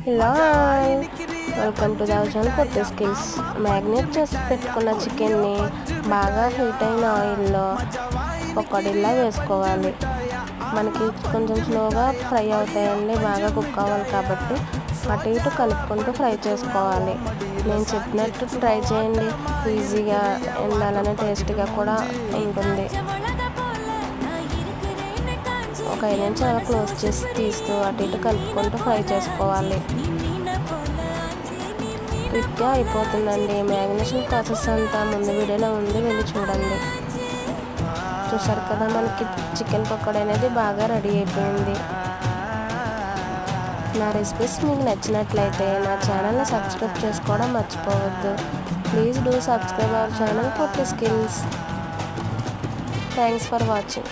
Hello, welcome to our channel Potti skills. Magnet చేసి పెట్టుకున్న చికెన్ని బాగా హీట్ అయిన ఆయిల్లో పకోడీలా వేసుకోవాలి. మనకి కొంచెం స్లోగా ఫ్రై అవుతాయండి, బాగా కుక్ అవ్వాలి కాబట్టి అటు ఇటు కలుపుకుంటూ ఫ్రై చేసుకోవాలి. నేను చెప్పినట్టు ట్రై చేయండి, ఈజీగా ఉండాలని టేస్టీగా కూడా ఉంటుంది. ఒక 5 నిమిషాలు అలా క్లోజ్ చేసి తీస్తూ అటు ఇటు కలుపుకుంటూ ఫ్రై చేసుకోవాలి. క్విక్గా అయిపోతుందండి. మ్యాగ్నేషన్ ప్రాసెస్ అంతా ముందు వీడియోలో ఉంది, వెళ్ళి చూడండి. చూసారు కదా, మనకి చికెన్ పకోడీ అనేది బాగా రెడీ అయిపోయింది. నా రెసిపీస్ మీకు నచ్చినట్లయితే నా ఛానల్ని సబ్స్క్రైబ్ చేసుకోవడం మర్చిపోవద్దు. Please do subscribe our channel Potti skills. Thanks for watching.